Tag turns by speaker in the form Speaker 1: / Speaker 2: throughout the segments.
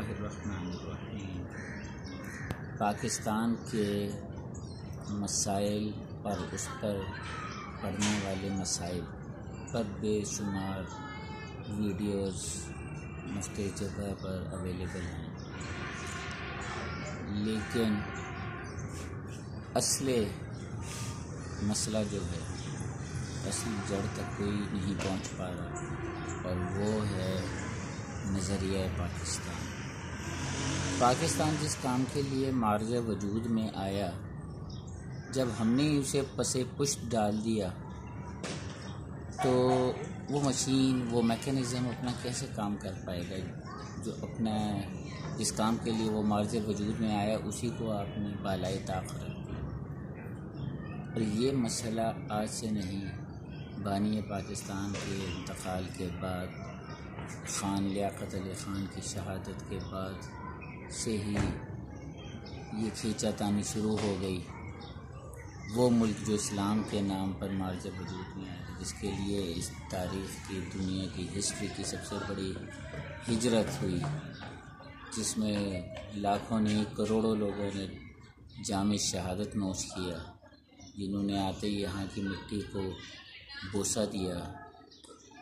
Speaker 1: اللہ الرحمن الرحیم۔ پاکستان کے مسائل اور اس پر پڑھنے والے مسائل پر بے شمار ویڈیوز مختلف جگہ پر اویلیبل ہیں، لیکن اصل مسئلہ جو ہے، اصل جڑ تک کوئی نہیں پہنچ پا رہا، اور وہ ہے نظریہ پاکستان جس کام کے لیے معرض وجود میں آیا، جب ہم نے اسے پس پشت ڈال دیا تو وہ مشین، وہ میکانزم اپنا کیسے کام کر پائے گا؟ جو اپنا جس کام کے لیے وہ معرض وجود میں آیا اسی کو آپ نے بالائے طاق رکھ دیا۔ اور یہ مسئلہ آج سے نہیں، بانی پاکستان کے انتقال کے بعد، خان لیاقت علی خان کی شہادت کے بعد سے ہی یہ کھینچا تانی شروع ہو گئی۔ وہ ملک جو اسلام کے نام پر معرض وجود میں آیا، جس کے لیے اس تاریخ کی، دنیا کی ہسٹری کی سب سے بڑی ہجرت ہوئی، جس میں لاکھوں نہیں کروڑوں لوگوں نے جام شہادت نوش کیا، جنہوں نے آتے یہاں کی مٹی کو بوسہ دیا۔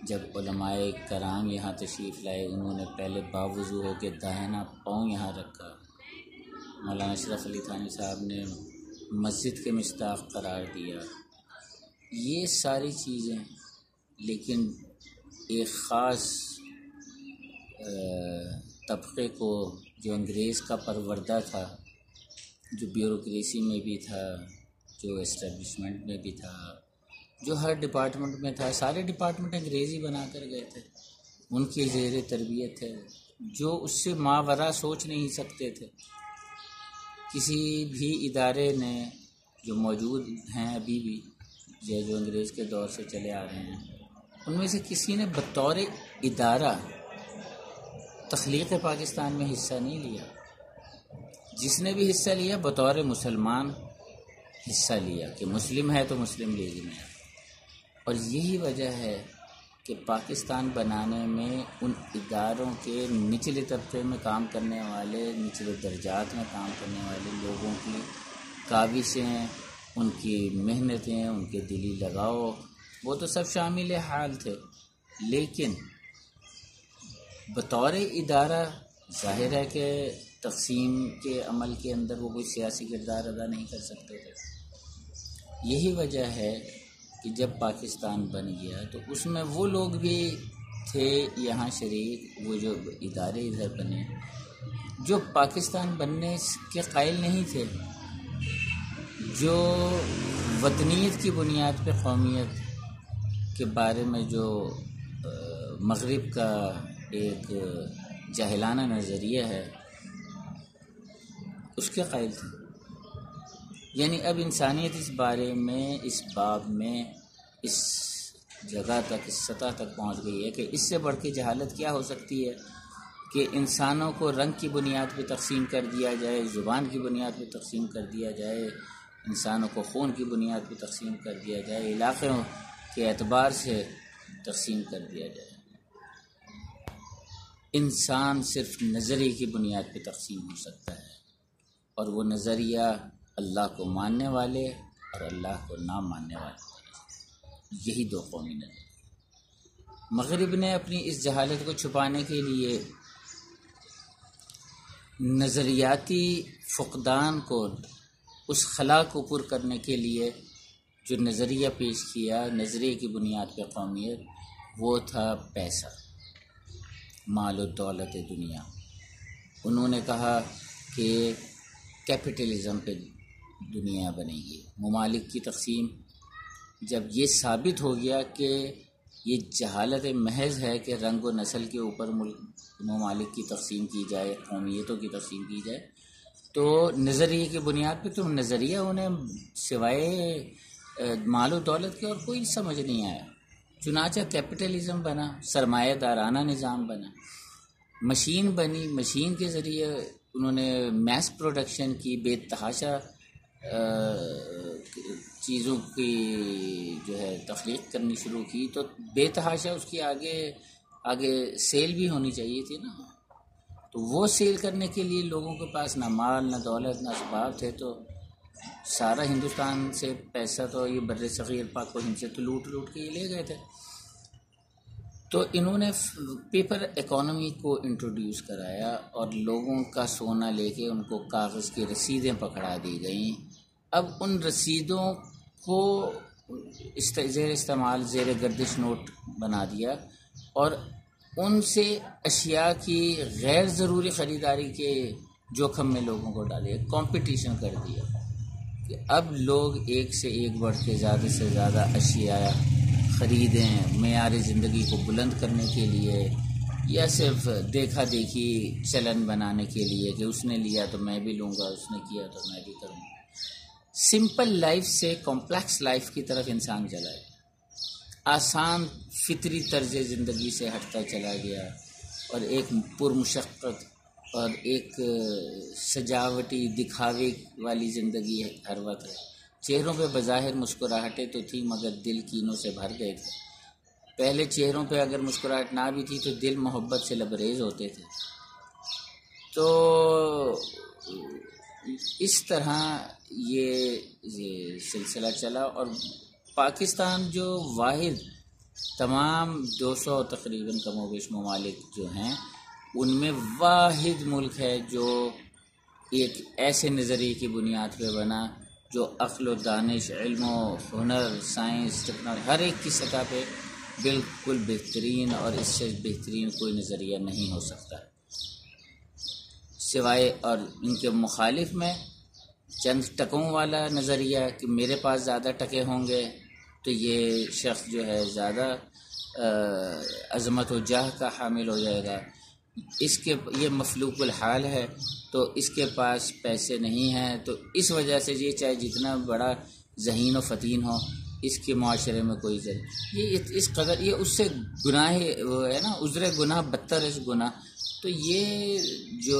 Speaker 1: جب علماء کرام یہاں تشریف لائے، انہوں نے پہلے باوضو ہو کے داہنا پاؤں یہاں رکھا۔ مولانا اشرف علی تھانوی صاحب نے مسجد کے مصداق قرار دیا۔ یہ ساری چیزیں، لیکن ایک خاص طبقے کو جو انگریز کا پروردہ تھا، جو بیوروکریسی میں بھی تھا، جو اسٹیبلشمنٹ میں بھی تھا، جو ہر ڈپارٹمنٹ میں تھا، سارے ڈپارٹمنٹ انگریزی بنا کر گئے تھے، ان کی زیر تربیت تھے، جو اس سے ماوراء سوچ نہیں سکتے تھے۔ کسی بھی ادارے نے، جو موجود ہیں ابھی بھی، جو انگریز کے دور سے چلے آ رہے ہیں، ان میں سے کسی نے بطور ادارہ تخلیق پاکستان میں حصہ نہیں لیا۔ جس نے بھی حصہ لیا، بطور مسلمان حصہ لیا کہ مسلم ہے تو مسلم لیگ میں ہے۔ اور یہی وجہ ہے کہ پاکستان بنانے میں ان اداروں کے نچلے طبقے میں کام کرنے والے، نچلے درجات میں کام کرنے والے لوگوں کی کاوشیں، ان کی محنتیں، ان کے دلی لگاؤ، وہ تو سب شامل حال تھے، لیکن بطور ادارہ ظاہر ہے کہ تقسیم کے عمل کے اندر وہ کوئی سیاسی کردار ادا نہیں کر سکتے تھے۔ یہی وجہ ہے کہ جب پاکستان بن گیا تو اس میں وہ لوگ بھی تھے یہاں شریک، وہ جو ادارے ادھر بنے، جو پاکستان بننے کے قائل نہیں تھے، جو وطنیت کی بنیاد پہ قومیت کے بارے میں جو مغرب کا ایک جاہلانہ نظریہ ہے، اس کے قائل تھے۔ یعنی اب انسانیت اس بارے میں، اس باب میں، اس جگہ تک، اس سطح تک پہنچ گئی ہے کہ اس سے بڑھ کے جہالت کیا ہو سکتی ہے کہ انسانوں کو رنگ کی بنیاد پہ تقسیم کر دیا جائے، زبان کی بنیاد پہ تقسیم کر دیا جائے، انسانوں کو خون کی بنیاد پہ تقسیم کر دیا جائے، علاقوں کے اعتبار سے تقسیم کر دیا جائے۔ انسان صرف نظریے کی بنیاد پہ تقسیم ہو سکتا ہے، اور وہ نظریہ اللہ کو ماننے والے اور اللہ کو نہ ماننے والے، یہی دو قومی نظریے۔ مغرب نے اپنی اس جہالت کو چھپانے کے لیے نظریاتی فقدان کو، اس خلا کو پر کرنے کے لیے جو نظریہ پیش کیا، نظریے کی بنیاد پہ قومیت، وہ تھا پیسہ، مال و دولت دنیا۔ انہوں نے کہا کہ کیپٹلزم پہ دنیا بنے گی، ممالک کی تقسیم۔ جب یہ ثابت ہو گیا کہ یہ جہالت محض ہے کہ رنگ و نسل کے اوپر ممالک کی تقسیم کی جائے، قومیتوں کی تقسیم کی جائے، تو نظریے کی بنیاد پہ تو نظریہ انہیں سوائے مال و دولت کے اور کوئی سمجھ نہیں آیا۔ چنانچہ کیپٹلزم بنا، سرمایہ دارانہ نظام بنا، مشین بنی، مشین کے ذریعے انہوں نے میس پروڈکشن کی، بے تحاشا چیزوں کی جو ہے تخلیق کرنی شروع کی، تو بے تحاشا اس کی آگے سیل بھی ہونی چاہیے تھی نا۔ تو وہ سیل کرنے کے لیے لوگوں کے پاس نہ مال نہ دولت نہ اسباب تھے، تو سارا ہندوستان سے پیسہ تو یہ بر صغیر پاک و ہند سے تو لوٹ کے یہ لے گئے تھے۔ تو انہوں نے پیپر اکانومی کو انٹروڈیوس کرایا اور لوگوں کا سونا لے کے ان کو کاغذ کی رسیدیں پکڑا دی گئیں۔ اب ان رسیدوں کو زیر استعمال زیر گردش نوٹ بنا دیا اور ان سے اشیاء کی غیر ضروری خریداری کے جوخم میں لوگوں کو ڈالے، کمپٹیشن کر دیا کہ اب لوگ ایک سے ایک بڑھ کے زیادہ سے زیادہ اشیاء خریدیں معیار زندگی کو بلند کرنے کے لیے، یا صرف دیکھا دیکھی چلن بنانے کے لیے کہ اس نے لیا تو میں بھی لوں گا، اس نے کیا تو میں بھی کروں گا۔ سمپل لائف سے کمپلیکس لائف کی طرف انسان چلا گیا، آسان فطری طرز زندگی سے ہٹتا چلا گیا اور ایک پرمشقت اور ایک سجاوٹی دکھاوے والی زندگی ہر وقت ہے۔ چہروں پہ بظاہر مسکراہٹیں تو تھی مگر دل کینوں سے بھر گئے تھے۔ پہلے چہروں پہ اگر مسکراہٹ نہ بھی تھی تو دل محبت سے لبریز ہوتے تھے۔ تو اس طرح یہ سلسلہ چلا اور پاکستان جو واحد تمام 200 تقریباً کم و بیش ممالک جو ہیں ان میں واحد ملک ہے جو ایک ایسے نظریے کی بنیاد پہ بنا جو عقل و دانش، علم و ہنر، سائنس، ٹیکنالوجی ہر ایک کی سطح پہ بالکل بہترین، اور اس سے بہترین کوئی نظریہ نہیں ہو سکتا سوائے، اور ان کے مخالف میں چند ٹکوں والا نظریہ کہ میرے پاس زیادہ ٹکے ہوں گے تو یہ شخص جو ہے زیادہ عظمت و جاہ کا حامل ہو جائے گا، یہ مفلوق الحال ہے تو اس کے پاس پیسے نہیں ہیں، تو اس وجہ سے یہ چاہے جتنا بڑا ذہین و فتین ہو اس کے معاشرے میں کوئی یہ اس قدر یہ اس سے گناہ وہ ہے نا، عذر گناہ بدتر اس گناہ۔ تو یہ جو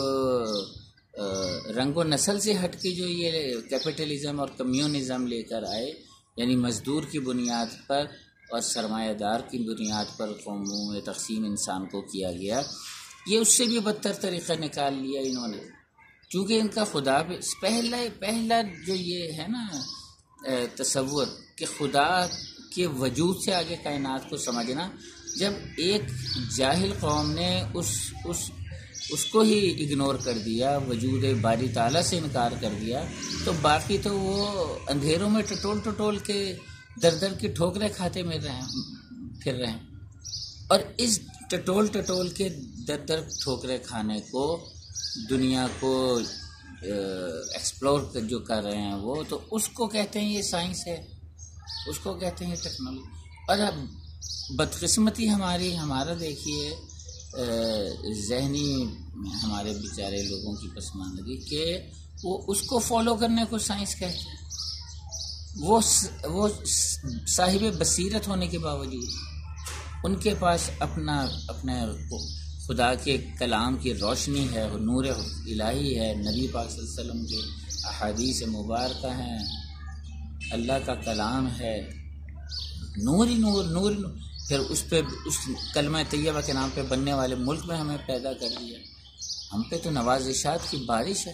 Speaker 1: رنگ و نسل سے ہٹ کے جو یہ کیپٹلزم اور کمیونزم لے کر آئے، یعنی مزدور کی بنیاد پر اور سرمایہ دار کی بنیاد پر قوموں میں تقسیم انسان کو کیا گیا، یہ اس سے بھی بدتر طریقہ نکال لیا انہوں نے، چونکہ ان کا خدا پہلا جو یہ ہے نا تصور کہ خدا کے وجود سے آگے کائنات کو سمجھنا، جب ایک جاہل قوم نے اس کو ہی اگنور کر دیا، وجود باری تعالیٰ سے انکار کر دیا، تو باقی تو وہ اندھیروں میں ٹٹول کے در کی ٹھوکریں کھاتے پھر رہے ہیں، اور اس ٹٹول کے در ٹھوکریں کھانے کو دنیا کو ایکسپلور جو کر رہے ہیں وہ تو اس کو کہتے ہیں یہ سائنس ہے، اس کو کہتے ہیں ٹیکنالوجی۔ اور اب بدقسمتی ہمارا دیکھیے ذہنی ہمارے بیچارے لوگوں کی پسماندگی کہ وہ اس کو فالو کرنے کو سائنس کہتے ہیں، وہ صاحب بصیرت ہونے کے باوجود ان کے پاس اپنے خدا کے کلام کی روشنی ہے، نور الہی ہے، نبی پاک صلی اللہ علیہ وسلم کے احادیث مبارکہ ہیں، اللہ کا کلام ہے، نور ہی نور، پھر اس کلمہ طیبہ کے نام پہ بننے والے ملک میں ہمیں پیدا کر دیا، ہم پہ تو نوازشات کی بارش ہے،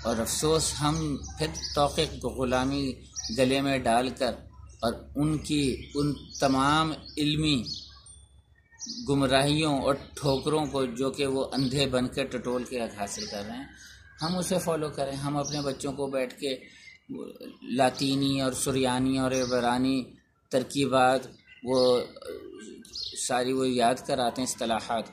Speaker 1: اور افسوس ہم پھر توقع غلامی گلے میں ڈال کر اور ان تمام علمی گمراہیوں اور ٹھوکروں کو جو کہ وہ اندھے بن کے ٹٹول کے حاصل کر رہے ہیں، ہم اسے فالو کریں۔ ہم اپنے بچوں کو بیٹھ کے لاطینی اور سریانی اور عبرانی ترکیبات وہ ساری وہ یاد کراتے ہیں، اصطلاحات،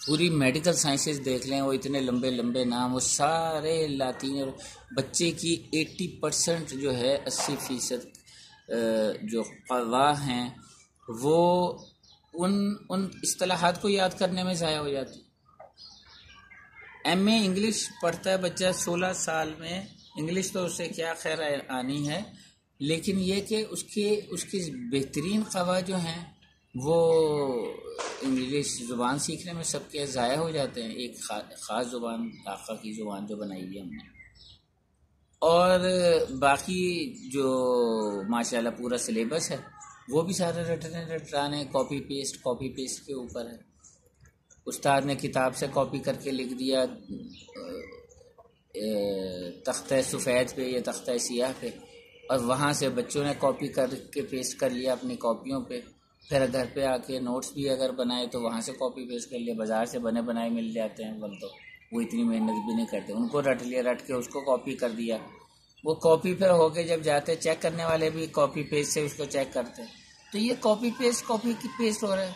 Speaker 1: پوری میڈیکل سائنسز دیکھ لیں، وہ اتنے لمبے لمبے نام، وہ سارے لاطینی، اور بچے کی 80% جو ہے 80% جو خواہ ہیں وہ ان اصطلاحات کو یاد کرنے میں ضائع ہو جاتی۔ ایم اے انگلش پڑھتا ہے بچہ 16 سال میں، انگلش تو اسے کیا خیر آنی ہے، لیکن یہ کہ اس کی بہترین خواہ جو ہیں وہ انگلش زبان سیکھنے میں سب کے ضائع ہو جاتے ہیں، ایک خاص زبان آقا کی زبان جو بنائی ہے ہم نے، اور باقی جو ماشاءاللہ پورا سلیبس ہے وہ بھی سارے رٹرانے کاپی پیسٹ کے اوپر ہے۔ استاد نے کتاب سے کاپی کر کے لکھ دیا تختہ سفید پہ یا تختہ سیاہ پہ، اور وہاں سے بچوں نے کاپی کر کے پیسٹ کر لیا اپنی کاپیوں پہ، پھر گھر پہ آ کے نوٹس بھی اگر بنائے تو وہاں سے کاپی پیسٹ کر لیا، بازار سے بنے بنائے مل جاتے ہیں بل تو وہ اتنی محنت بھی نہیں کرتے، ان کو رٹ لیا، رٹ کے اس کو کاپی کر دیا، وہ کاپی پھر ہو کے جب جاتے چیک کرنے والے بھی کاپی پیسٹ سے اس کو چیک کرتے ہیں، تو یہ کاپی پیسٹ ہو رہا ہے۔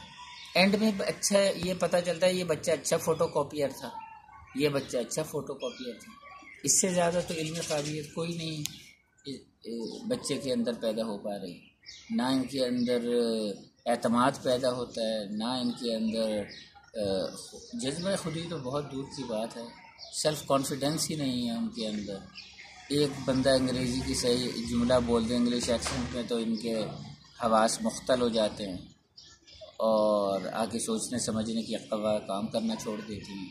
Speaker 1: اینڈ میں اچھا یہ پتہ چلتا ہے یہ بچہ اچھا فوٹو کاپیئر تھا، یہ بچہ اچھا فوٹو کاپیئر تھا، اس سے زیادہ تو علمی قابلیت کوئی نہیں بچے کے اندر پیدا ہو پا رہی، نہ ان کے اندر اعتماد پیدا ہوتا ہے، نہ ان کے اندر جذبہ خودی تو بہت دور کی بات ہے، سیلف کانفیڈنس ہی نہیں ہے ان کے اندر۔ ایک بندہ انگریزی کی صحیح جملہ بول دے انگلش ایکسنٹ میں تو ان کے حواس مختل ہو جاتے ہیں اور آگے سوچنے سمجھنے کی قوا کام کرنا چھوڑ دیتی ہیں،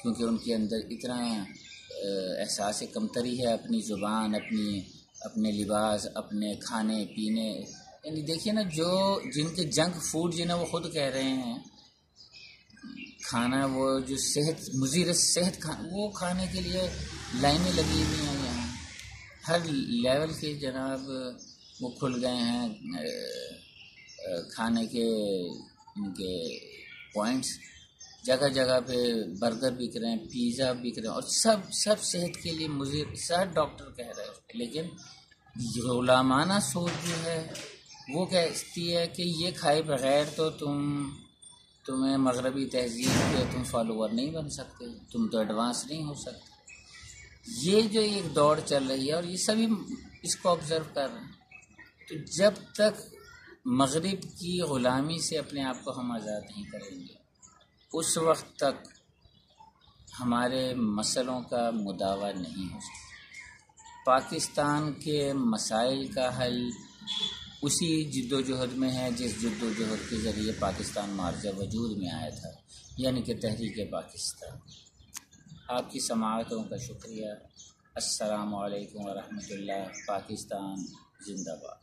Speaker 1: کیونکہ ان کے اندر اتنا احساس کمتری ہے اپنی زبان، اپنے لباس، اپنے کھانے پینے، یعنی دیکھیے نا جن کے جنک فوڈ جنہیں وہ خود کہہ رہے ہیں کھانا، وہ جو مضر صحت وہ کھانے کے لیے لائنیں لگی ہوئی ہیں یہاں، ہر لیول کے جناب وہ کھل گئے ہیں کھانے کے ان کے پوائنٹس، جگہ جگہ پہ برگر بک رہے ہیں، پیزا بک رہے ہیں، اور سب صحت کے لیے مضر، سب ڈاکٹر کہہ رہے ہیں، لیکن غلامانہ سوچ جو ہے وہ کہتی ہے کہ یہ کھائے بغیر تو تمہیں مغربی تہذیب کے تم فالوور نہیں بن سکتے، تم تو ایڈوانس نہیں ہو سکتے۔ یہ جو ایک دوڑ چل رہی ہے اور یہ سبھی اس کو آبزرو کر رہے ہیں، تو جب تک مغرب کی غلامی سے اپنے آپ کو ہم آزاد نہیں کریں گے اس وقت تک ہمارے مسئلوں کا مداوع نہیں ہو سکتا۔ پاکستان کے مسائل کا حل اسی جد و جہد میں ہے جس جد و جہد کے ذریعے پاکستان مارج وجود میں آیا تھا، یعنی کہ تحریک پاکستان۔ آپ کی سماعتوں کا شکریہ۔ السلام علیکم ورحمۃ اللہ۔ پاکستان زندہ باد۔